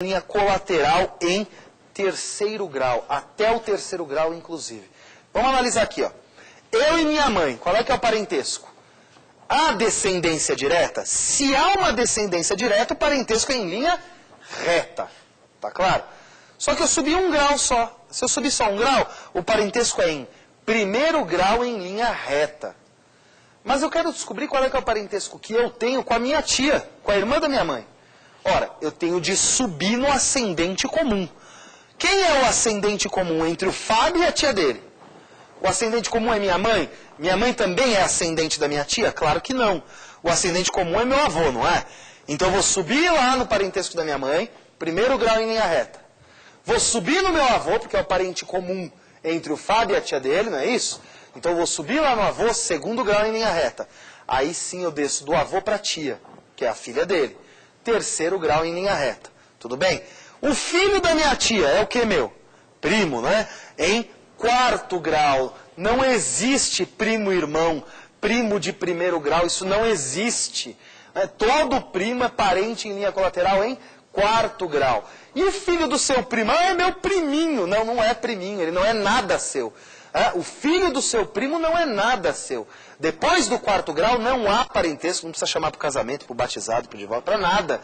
linha colateral em terceiro grau, até o terceiro grau, inclusive. Vamos analisar aqui, ó. Eu e minha mãe, qual é que é o parentesco? A descendência direta, se há uma descendência direta, o parentesco é em linha reta. Tá claro? Só que eu subi um grau só. Se eu subir só um grau, o parentesco é em primeiro grau em linha reta. Mas eu quero descobrir qual é que é o parentesco que eu tenho com a minha tia, com a irmã da minha mãe. Ora, eu tenho de subir no ascendente comum. Quem é o ascendente comum entre o Fábio e a tia dele? O ascendente comum é minha mãe? Minha mãe também é ascendente da minha tia? Claro que não. O ascendente comum é meu avô, não é? Então eu vou subir lá no parentesco da minha mãe, primeiro grau em linha reta. Vou subir no meu avô, porque é o parente comum entre o Fábio e a tia dele, não é isso? Então eu vou subir lá no avô, segundo grau em linha reta. Aí sim eu desço do avô para a tia, que é a filha dele. Terceiro grau em linha reta. Tudo bem? O filho da minha tia é o que, meu? Primo, né? Em quarto grau. Não existe primo-irmão, primo de primeiro grau, isso não existe. Todo primo é parente em linha colateral em quarto grau. E o filho do seu primo? Ah, é meu priminho. Não, não é priminho, ele não é nada seu. O filho do seu primo não é nada seu. Depois do quarto grau não há parentesco, não precisa chamar para o casamento, para o batizado, para o divórcio, para nada.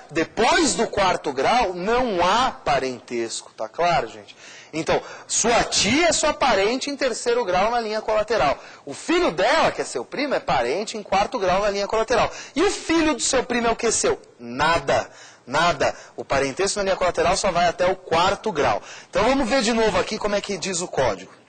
Depois do quarto grau não há parentesco, tá claro, gente? Então, sua tia é sua parente em terceiro grau na linha colateral. O filho dela, que é seu primo, é parente em quarto grau na linha colateral. E o filho do seu primo é o que seu? Nada. Nada. O parentesco na linha colateral só vai até o quarto grau. Então vamos ver de novo aqui como é que diz o código.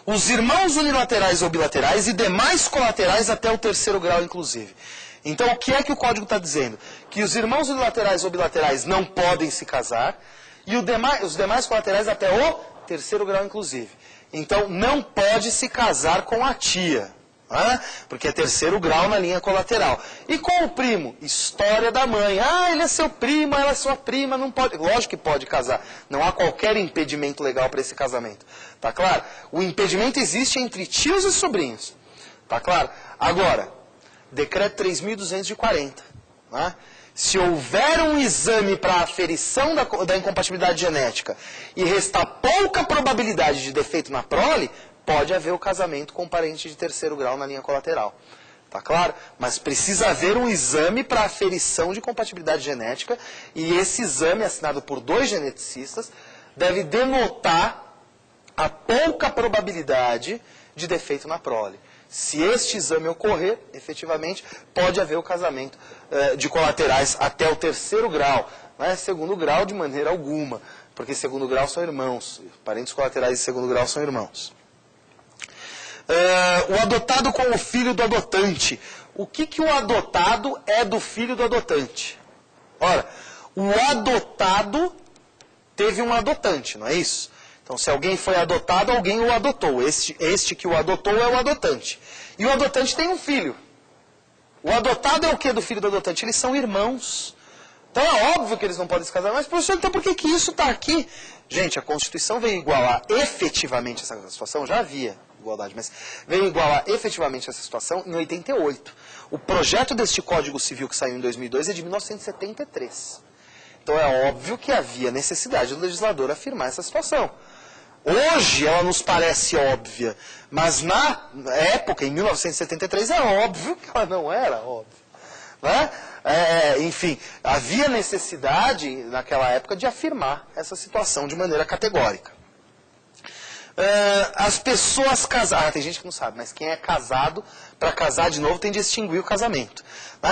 Os irmãos unilaterais ou bilaterais e demais colaterais até o terceiro grau, inclusive. Então, o que é que o código está dizendo? Que os irmãos unilaterais ou bilaterais não podem se casar e os demais colaterais até o terceiro grau, inclusive. Então, não pode se casar com a tia, porque é terceiro grau na linha colateral. E com o primo? História da mãe. Ah, ele é seu primo, ela é sua prima, não pode. Lógico que pode casar. Não há qualquer impedimento legal para esse casamento. Tá claro? O impedimento existe entre tios e sobrinhos. Tá claro? Agora, decreto 3.240. Se houver um exame para aferição da incompatibilidade genética e restar pouca probabilidade de defeito na prole, pode haver o casamento com parente de terceiro grau na linha colateral. Tá claro? Mas precisa haver um exame para aferição de compatibilidade genética e esse exame, assinado por 2 geneticistas, deve denotar a pouca probabilidade de defeito na prole. Se este exame ocorrer, efetivamente, pode haver o casamento de colaterais até o terceiro grau. Não é segundo grau de maneira alguma, porque segundo grau são irmãos. Parentes colaterais de segundo grau são irmãos. O adotado com o filho do adotante. O que o adotado é do filho do adotante? Ora, o adotado teve um adotante, não é isso? Então, se alguém foi adotado, alguém o adotou. Este que o adotou é o adotante. E o adotante tem um filho. O adotado é o que do filho do adotante? Eles são irmãos. Então, é óbvio que eles não podem se casar. Mas, professor, então por que isso está aqui? Gente, a Constituição veio igualar efetivamente essa situação. Já havia igualdade, mas veio igualar efetivamente essa situação em 88. O projeto deste Código Civil que saiu em 2002 é de 1973. Então, é óbvio que havia necessidade do legislador afirmar essa situação. Hoje ela nos parece óbvia, mas na época, em 1973, é óbvio que ela não era óbvia. Enfim, havia necessidade naquela época de afirmar essa situação de maneira categórica. As pessoas casadas, tem gente que não sabe, mas quem é casado, para casar de novo, tem de extinguir o casamento.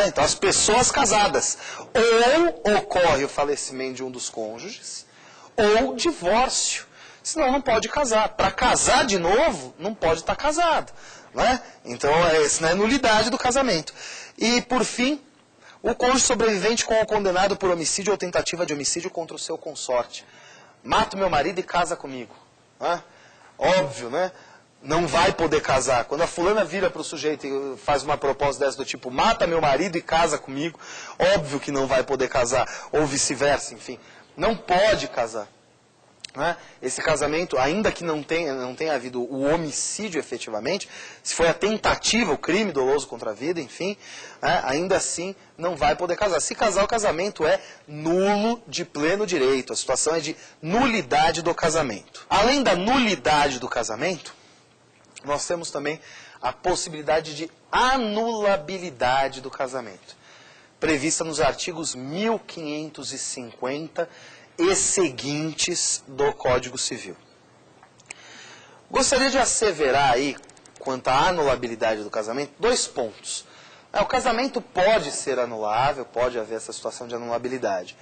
Então, as pessoas casadas, ou ocorre o falecimento de um dos cônjuges, ou divórcio. Senão não pode casar. Para casar de novo, não pode estar casado. Então, isso não é nulidade do casamento. E, por fim, o cônjuge sobrevivente com o condenado por homicídio ou tentativa de homicídio contra o seu consorte. Mata o meu marido e casa comigo. Óbvio, né? Não vai poder casar. Quando a fulana vira para o sujeito e faz uma proposta dessa do tipo, mata meu marido e casa comigo, óbvio que não vai poder casar. Ou vice-versa, enfim. Não pode casar. né? Esse casamento, ainda que não tenha havido o homicídio efetivamente, se foi a tentativa, o crime doloso contra a vida, enfim, né? Ainda assim não vai poder casar. Se casar, o casamento é nulo de pleno direito. A situação é de nulidade do casamento. Além da nulidade do casamento, nós temos também a possibilidade de anulabilidade do casamento, prevista nos artigos 1550 e seguintes do Código Civil. Gostaria de asseverar aí, quanto à anulabilidade do casamento, 2 pontos. O casamento pode ser anulável, pode haver essa situação de anulabilidade,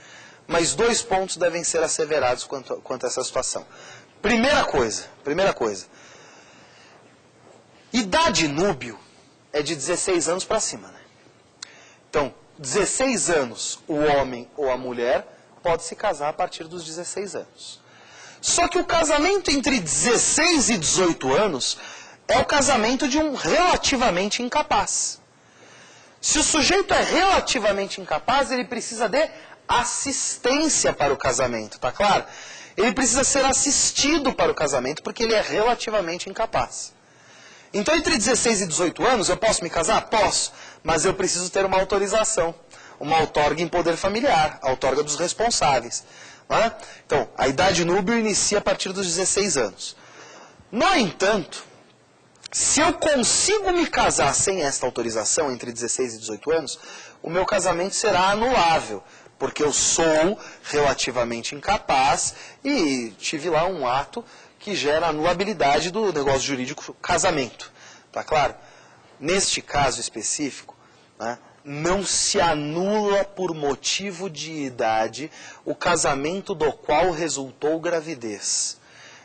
mas 2 pontos devem ser asseverados quanto a essa situação. Primeira coisa, idade núbio é de 16 anos para cima, né? Então, 16 anos, o homem ou a mulher pode se casar a partir dos 16 anos. Só que o casamento entre 16 e 18 anos é o casamento de um relativamente incapaz. Se o sujeito é relativamente incapaz, ele precisa de assistência para o casamento, tá claro? Ele precisa ser assistido para o casamento porque ele é relativamente incapaz. Então, entre 16 e 18 anos, eu posso me casar? Posso, mas eu preciso ter uma autorização, uma outorga em poder familiar, a outorga dos responsáveis. Né? Então, a idade núbio inicia a partir dos 16 anos. No entanto, se eu consigo me casar sem esta autorização, entre 16 e 18 anos, o meu casamento será anulável, porque eu sou relativamente incapaz e tive lá um ato que gera a anulabilidade do negócio jurídico casamento. Tá claro? Neste caso específico, né, não se anula por motivo de idade o casamento do qual resultou gravidez.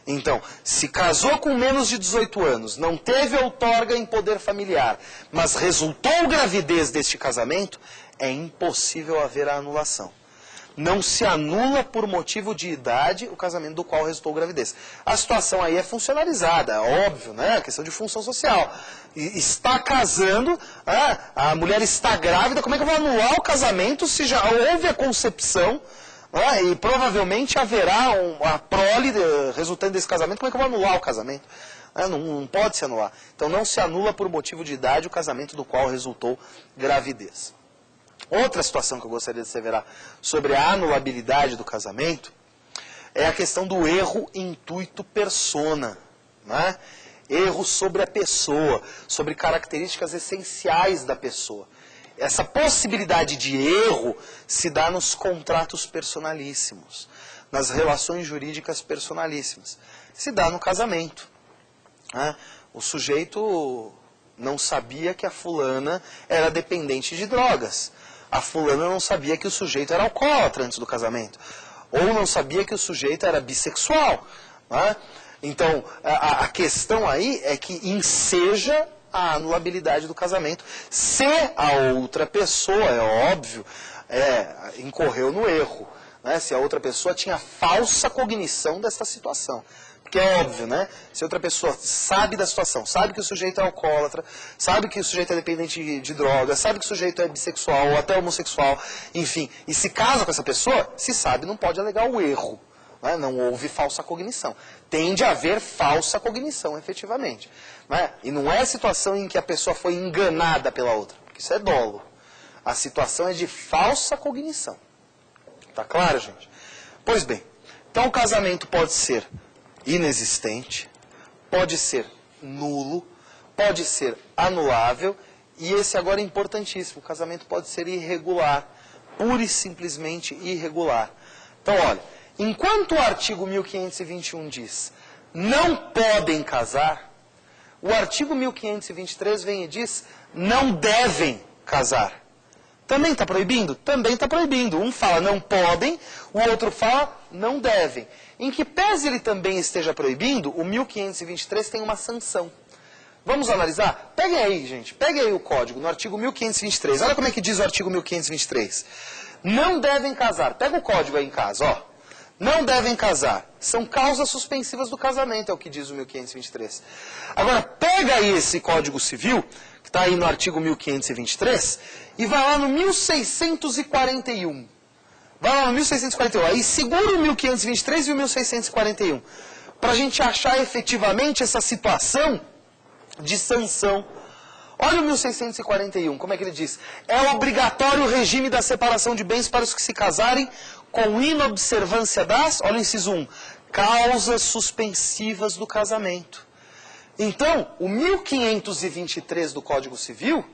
Então, se casou com menos de 18 anos, não teve outorga em poder familiar, mas resultou gravidez deste casamento, é impossível haver a anulação. Não se anula por motivo de idade o casamento do qual resultou gravidez. A situação aí é funcionalizada, é óbvio, né? É questão de função social. Está casando, a mulher está grávida, como é que eu vou anular o casamento se já houve a concepção, e provavelmente haverá a prole resultante desse casamento, como é que eu vou anular o casamento? Não pode se anular. Então não se anula por motivo de idade o casamento do qual resultou gravidez. Outra situação que eu gostaria de asseverar sobre a anulabilidade do casamento é a questão do erro intuito persona, né? Erro sobre a pessoa, sobre características essenciais da pessoa. Essa possibilidade de erro se dá nos contratos personalíssimos, nas relações jurídicas personalíssimas. Se dá no casamento, né? O sujeito não sabia que a fulana era dependente de drogas. A fulana não sabia que o sujeito era alcoólatra antes do casamento. Ou não sabia que o sujeito era bissexual. Né? Então, a questão aí é que enseja a anulabilidade do casamento. Se a outra pessoa, é óbvio, incorreu no erro. Né? Se a outra pessoa tinha falsa cognição dessa situação. Porque é óbvio, né? Se outra pessoa sabe da situação, sabe que o sujeito é alcoólatra, sabe que o sujeito é dependente de drogas, sabe que o sujeito é bissexual ou até homossexual, enfim, e se casa com essa pessoa, se sabe, não pode alegar o erro. Né? Não houve falsa cognição. Tende a haver falsa cognição, efetivamente. Né? E não é a situação em que a pessoa foi enganada pela outra, porque isso é dolo. A situação é de falsa cognição. Tá claro, gente? Pois bem, então o casamento pode ser inexistente, pode ser nulo, pode ser anulável, e esse agora é importantíssimo, o casamento pode ser irregular, pura e simplesmente irregular. Então, olha, enquanto o artigo 1521 diz, não podem casar, o artigo 1523 vem e diz, não devem casar. Também está proibindo? Também está proibindo. Um fala não podem, o outro fala não devem. Em que pese ele também esteja proibindo, o 1523 tem uma sanção. Vamos analisar? Peguem aí, gente. Peguem aí o código, no artigo 1523. Olha como é que diz o artigo 1523. Não devem casar. Pega o código aí em casa, ó. Não devem casar. São causas suspensivas do casamento, é o que diz o 1523. Agora, pega aí esse Código Civil, que está aí no artigo 1523, e vai lá no 1641. Vai lá no 1641. Aí segura o 1523 e o 1641. Para a gente achar efetivamente essa situação de sanção. Olha o 1641, como é que ele diz? É obrigatório o regime da separação de bens para os que se casarem com inobservância das, olha o inciso 1, causas suspensivas do casamento. Então, o 1523 do Código Civil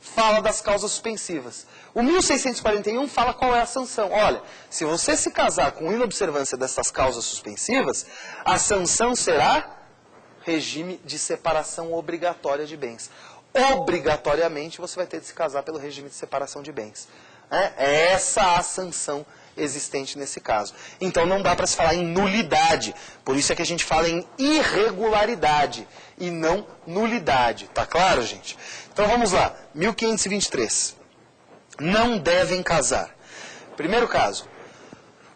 fala das causas suspensivas. O 1641 fala qual é a sanção. Olha, se você se casar com inobservância dessas causas suspensivas, a sanção será regime de separação obrigatória de bens. Obrigatoriamente você vai ter de se casar pelo regime de separação de bens. É essa a sanção existente nesse caso. Então não dá para se falar em nulidade. Por isso é que a gente fala em irregularidade e não nulidade. Tá claro, gente? Então vamos lá. 1523. Não devem casar. Primeiro caso.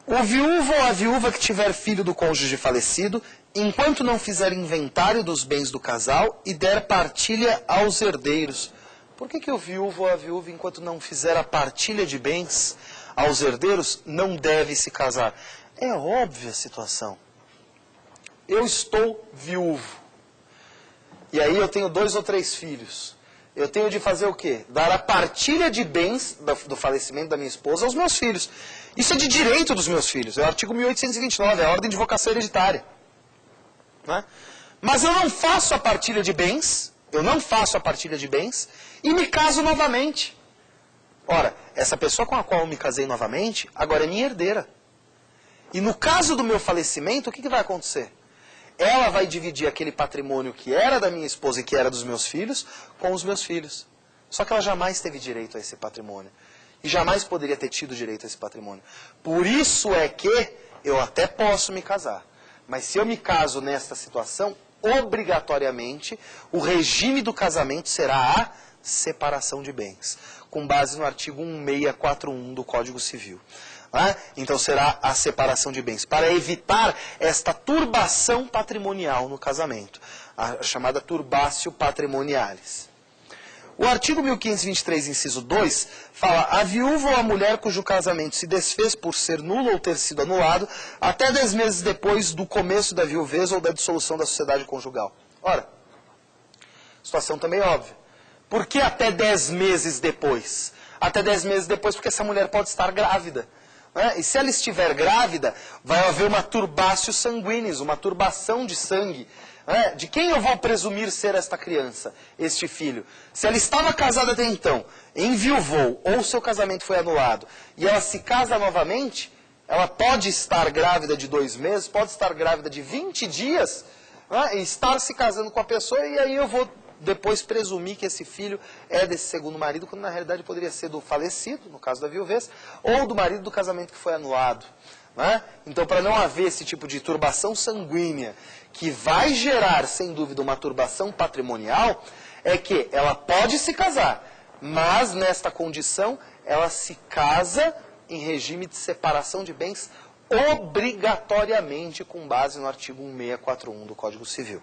O viúvo ou a viúva que tiver filho do cônjuge falecido, enquanto não fizer inventário dos bens do casal e der partilha aos herdeiros. Por que o viúvo ou a viúva, enquanto não fizer a partilha de bens aos herdeiros, não deve se casar? É óbvia a situação. Eu estou viúvo. E aí eu tenho 2 ou 3 filhos. Eu tenho de fazer o quê? Dar a partilha de bens do falecimento da minha esposa aos meus filhos. Isso é de direito dos meus filhos. É o artigo 1829, é a ordem de vocação hereditária. Né? Mas eu não faço a partilha de bens, e me caso novamente. Ora, essa pessoa com a qual eu me casei novamente, agora é minha herdeira. E no caso do meu falecimento, o que vai acontecer? Ela vai dividir aquele patrimônio que era da minha esposa e que era dos meus filhos, com os meus filhos. Só que ela jamais teve direito a esse patrimônio. E jamais poderia ter tido direito a esse patrimônio. Por isso é que eu até posso me casar. Mas se eu me caso nesta situação, obrigatoriamente, o regime do casamento será a separação de bens, com base no artigo 1641 do Código Civil. Então será a separação de bens, para evitar esta turbação patrimonial no casamento, a chamada turbatio patrimonialis. O artigo 1523, inciso 2, fala: a viúva ou a mulher cujo casamento se desfez por ser nulo ou ter sido anulado, até 10 meses depois do começo da viuvez ou da dissolução da sociedade conjugal. Ora, situação também óbvia. Por que até 10 meses depois? Até 10 meses depois porque essa mulher pode estar grávida. E se ela estiver grávida, vai haver uma turbatio sanguinis, uma turbação de sangue. De quem eu vou presumir ser esta criança, este filho? Se ela estava casada até então, enviuvou, ou seu casamento foi anulado, e ela se casa novamente, ela pode estar grávida de 2 meses, pode estar grávida de 20 dias, e estar se casando com a pessoa, e aí eu vou depois presumir que esse filho é desse segundo marido, quando na realidade poderia ser do falecido, no caso da viuvez, ou do marido do casamento que foi anulado. Então, para não haver esse tipo de turbação sanguínea, que vai gerar, sem dúvida, uma turbação patrimonial, é que ela pode se casar, mas nesta condição, ela se casa em regime de separação de bens obrigatoriamente, com base no artigo 1641 do Código Civil.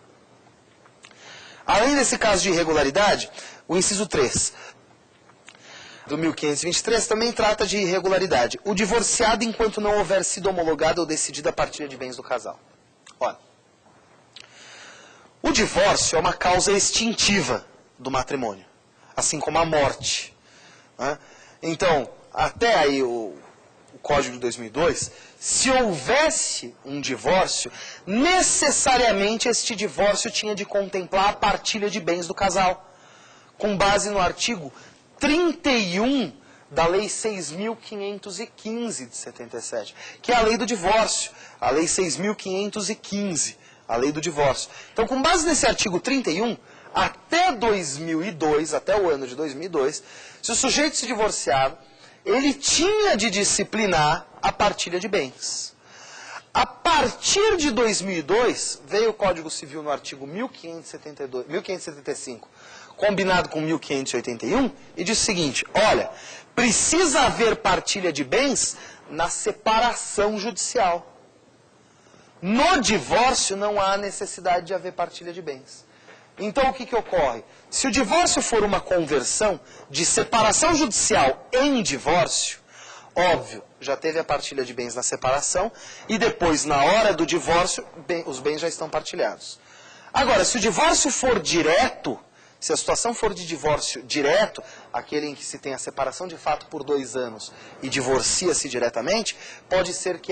Além desse caso de irregularidade, o inciso 3 do 1523 também trata de irregularidade. O divorciado enquanto não houver sido homologada ou decidida a partilha de bens do casal. Olha, o divórcio é uma causa extintiva do matrimônio, assim como a morte. Então, até aí o Código de 2002, se houvesse um divórcio, necessariamente este divórcio tinha de contemplar a partilha de bens do casal, com base no artigo 31 da Lei 6.515 de 77, que é a lei do divórcio, a Lei 6.515, a lei do divórcio. Então, com base nesse artigo 31, até 2002, até o ano de 2002, se o sujeito se divorciava, ele tinha de disciplinar a partilha de bens. A partir de 2002, veio o Código Civil no artigo 1575, combinado com 1581, e diz o seguinte: olha, precisa haver partilha de bens na separação judicial. No divórcio não há necessidade de haver partilha de bens. Então o que ocorre? Se o divórcio for uma conversão de separação judicial em divórcio, óbvio, já teve a partilha de bens na separação, e depois, na hora do divórcio, os bens já estão partilhados. Agora, se o divórcio for direto, se a situação for de divórcio direto, aquele em que se tem a separação de fato por 2 anos e divorcia-se diretamente, pode ser que